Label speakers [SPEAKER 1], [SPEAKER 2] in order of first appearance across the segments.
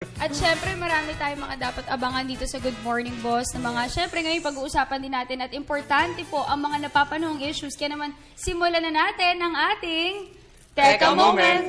[SPEAKER 1] At syempre, marami tayong mga dapat abangan dito sa Good Morning Boss na mga, syempre ngayon pag-uusapan din natin at importante po ang mga napapanahong issues. Kaya naman, simulan na natin ang ating Teka Moment!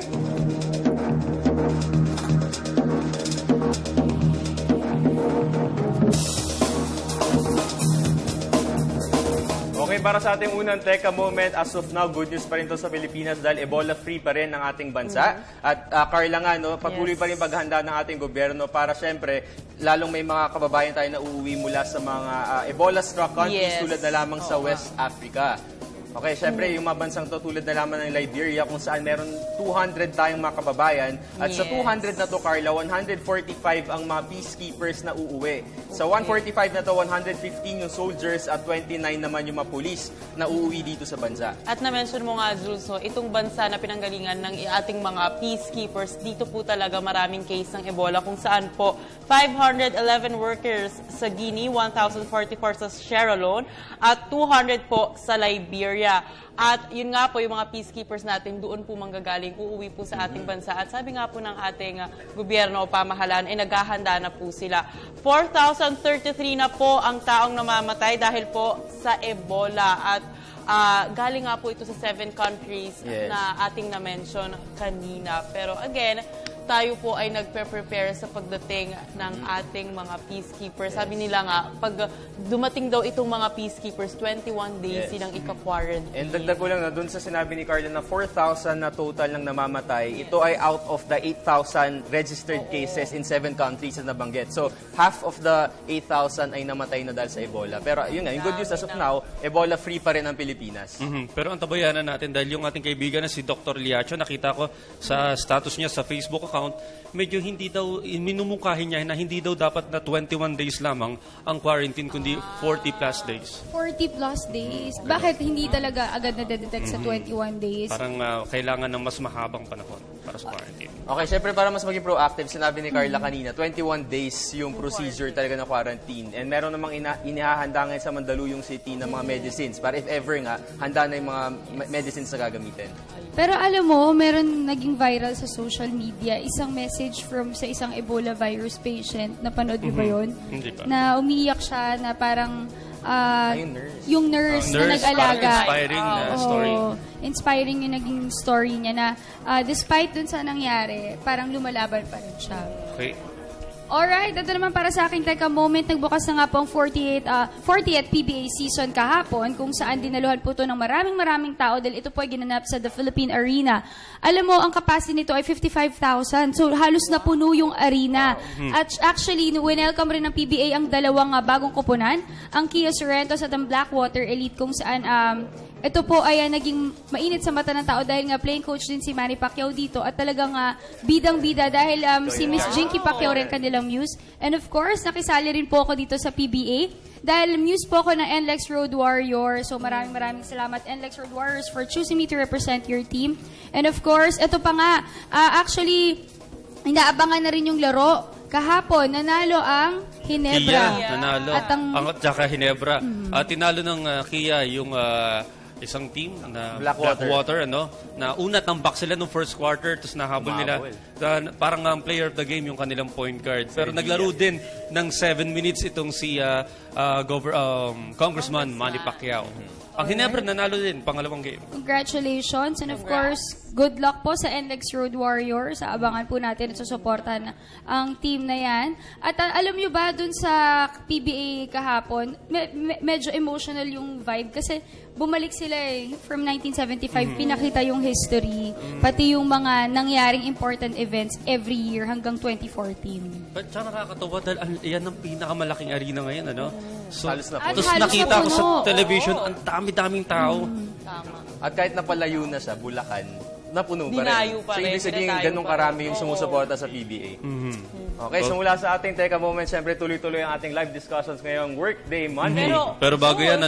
[SPEAKER 2] Okay, para sa ating unang Teka Moment, as of now, good news pa rin to sa Pilipinas dahil Ebola-free pa rin ang ating bansa. At Carla nga, no, patuloy pa rin paghahanda ng ating gobyerno para syempre, lalong may mga kababayan tayo na uuwi mula sa mga Ebola-struck countries tulad na lamang sa West Africa. Okay, syempre, yung mga bansang to tulad na lamang ng Liberia kung saan meron 200 tayong mga kababayan. At sa 200 na to, Carla, 145 ang mga peacekeepers na uuwi. Sa 145 na to, 115 yung soldiers at 29 naman yung mga police na uuwi dito sa bansa.
[SPEAKER 3] At na-mention mo nga, Jules, so, itong bansa na pinanggalingan ng ating mga peacekeepers, dito po talaga maraming case ng Ebola kung saan po 511 workers sa Guinea, 1,044 sa Sierra Leone, at 200 po sa Liberia. At yun nga po, yung mga peacekeepers natin, doon po manggagaling, uuwi po sa ating bansa. At sabi nga po ng ating gobyerno o pamahalaan, ay naghahanda na po sila. 4,033 na po ang taong namamatay dahil po sa Ebola. At galing nga po ito sa 7 countries na ating na-mention kanina. Pero again, tayo po ay nagpe-prepare sa pagdating ng ating mga peacekeepers. Sabi nila nga, pag dumating daw itong mga peacekeepers, 21 days silang ika-quarantine.
[SPEAKER 2] And dagdag ko lang na dun sa sinabi ni Carla na 4,000 na total ng namamatay, ito ay out of the 8,000 registered cases in 7 countries na nabanggit. So, half of the 8,000 ay namatay na dahil sa Ebola. Pero yun nga, yung good news as of now, Ebola-free pa rin ang Pilipinas.
[SPEAKER 4] Pero ang tabayanan natin dahil yung ating kaibigan na si Dr. Liacho, nakita ko sa status niya sa Facebook account, medyo hindi daw, minumungkahin niya na hindi daw dapat na 21 days lamang ang quarantine, kundi 40 plus days.
[SPEAKER 1] 40 plus days? Bakit hindi talaga agad na-detect sa 21 days?
[SPEAKER 4] Parang kailangan ng mas mahabang panahon para sa quarantine.
[SPEAKER 2] Okay, syempre para mas maging proactive, sinabi ni Carla kanina, 21 days yung procedure talaga na quarantine. And meron namang inihahanda ngayon sa Mandaluyong City ng mga medicines para if ever nga, handa na yung mga medicines na gagamitin.
[SPEAKER 1] Pero alam mo, meron naging viral sa social media, isang message from sa isang Ebola virus patient. Napanood niyo ba yun?
[SPEAKER 4] Hindi pa.
[SPEAKER 1] Na umiiyak siya na parang yung nurse na
[SPEAKER 4] Nurse,
[SPEAKER 1] nag-alaga.
[SPEAKER 4] inspiring na story.
[SPEAKER 1] Inspiring yung naging story niya na despite dun sa nangyari, parang lumalaban pa rin siya.
[SPEAKER 4] Okay.
[SPEAKER 1] Alright, ito naman para sa aking Teka Moment. Nagbukas na nga po ang 40th PBA season kahapon kung saan dinaluhan po ito ng maraming tao dahil ito po ay ginanap sa The Philippine Arena. Alam mo, ang capacity nito ay 55,000. So, halos napuno yung arena. At actually, winelcome rin ng PBA ang dalawang bagong kupunan, ang Kia Sorrentos at ang Blackwater Elite kung saan ito po ay naging mainit sa mata ng tao dahil nga playing coach din si Manny Pacquiao dito at talagang bidang-bida dahil si Miss Jinky Pacquiao rin kanilang muse. And of course, nakisali rin po ako dito sa PBA dahil muse po ako ng NLEX Road Warrior. So maraming salamat NLEX Road Warriors for choosing me to represent your team. And of course, ito pa nga, actually, inaabangan na rin yung laro. Kahapon, nanalo ang Ginebra.
[SPEAKER 4] Kia, nanalo.
[SPEAKER 1] At
[SPEAKER 4] tsaka Ginebra. Tinalo ng Kia yung isang team na Blackwater, ano, na una tambak sila nung first quarter, tapos nahabol nila. Parang ang player of the game yung kanilang point guard. Pero naglaro din ng 7 minutes itong si Congressman Manny Pacquiao. Ang Ginebra nanalo din, pangalawang game.
[SPEAKER 1] Congratulations. And of course, good luck po sa NLEX Road Warriors. Abangan po natin at susuportan ang team na yan. At alam nyo ba, dun sa PBA kahapon, medyo emotional yung vibe kasi bumalik sila from 1975, pinakita yung history, pati yung mga nangyaring important events every year hanggang 2014.
[SPEAKER 4] But siya nakakatawa dahil yan ang pinakamalaking arena ngayon, ano? So,
[SPEAKER 2] Halos na po.
[SPEAKER 4] tapos nakita ko sa television, ang dami-daming tao.
[SPEAKER 2] At kahit napalayo na siya, Bulacan, napuno pa rin.
[SPEAKER 3] Dinayo pa
[SPEAKER 2] So,
[SPEAKER 3] rin,
[SPEAKER 2] ibig sabihin,
[SPEAKER 3] dinadayo
[SPEAKER 2] ganun
[SPEAKER 3] pa rin.
[SPEAKER 2] karami yung sumusuporta sa PBA. Okay, so mula sa ating Teka Moment, siyempre tuloy-tuloy ang ating live discussions ngayong Workday Monday.
[SPEAKER 4] Pero bago yan,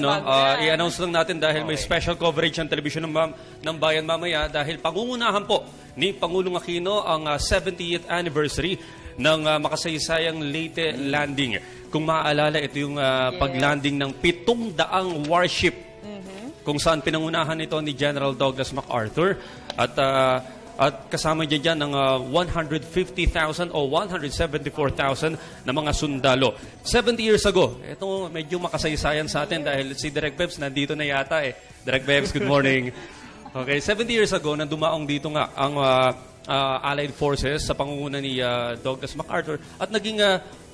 [SPEAKER 4] i-announce lang natin dahil may special coverage ng television ng Bayan mamaya dahil pangungunahan po ni Pangulong Aquino ang 70th anniversary ng makasaysayang Leyte landing. Kung maaalala, ito yung paglanding ng 700 warship kung saan pinangunahan ito ni General Douglas MacArthur. At At kasama dyan ng 150,000 o 174,000 na mga sundalo. 70 years ago, ito medyo makasaysayan sa atin dahil si Direk Bebs nandito na yata eh. Direk Bebs, good morning. Okay, 70 years ago, nang dumaong dito nga ang Allied Forces sa pangunguna ni Douglas MacArthur at naging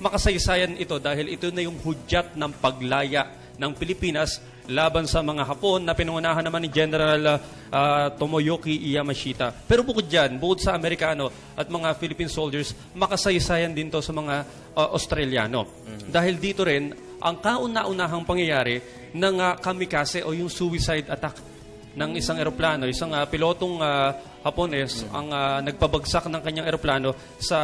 [SPEAKER 4] makasaysayan ito dahil ito na yung hudyat ng paglaya ng Pilipinas laban sa mga Hapon na pinungunahan naman ni General Tomoyoki Yamashita. Pero bukod dyan, bukod sa Amerikano at mga Philippine soldiers, makasaysayan din to sa mga Australiano. Dahil dito rin, ang kauna-unahang pangyayari ng kamikaze o yung suicide attack ng isang eroplano, isang pilotong Hapones ang nagpabagsak ng kanyang eroplano sa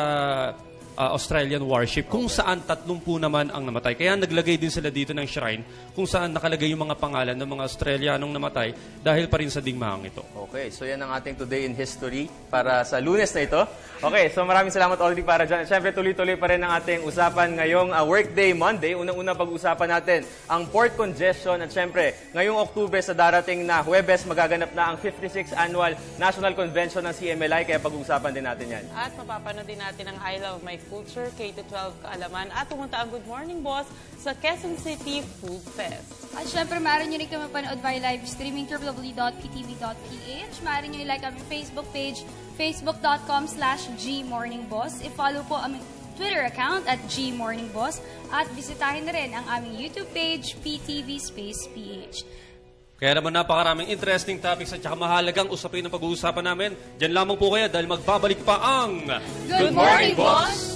[SPEAKER 4] Australian warship, kung saan 30 naman ang namatay. Kaya naglagay din sila dito ng shrine kung saan nakalagay yung mga pangalan ng mga Australianong namatay dahil pa rin sa digmaang ito.
[SPEAKER 2] Okay, so yan ang ating Today in History para sa Lunes na ito. Okay, so maraming salamat Aldi para dyan. Siyempre, tuloy-tuloy pa rin ang ating usapan ngayong Workday Monday. Unang-una pag-usapan natin ang port congestion at siyempre, ngayong Oktubre sa darating na Huwebes, magaganap na ang 56th Annual National Convention ng CMLI, kaya pag-usapan din natin yan.
[SPEAKER 3] At mapapanood din natin ang I Love My Culture, K-12 Kaalaman, at pumunta ang Good Morning Boss sa Quezon City Food Fest.
[SPEAKER 1] At syempre, maaari nyo rin kami mapanood via live streaming www.ptv.ph. Maaari nyo i-like aming Facebook page, facebook.com/gmorningboss. I-follow po aming Twitter account at gmorningboss. At bisitahin na rin ang aming YouTube page, PTV_PH.
[SPEAKER 4] Kaya naman napakaraming interesting topics at saka mahalagang usapin ang pag-uusapan namin. Diyan lamang po kayo dahil magbabalik pa ang
[SPEAKER 1] Good Morning, Boss!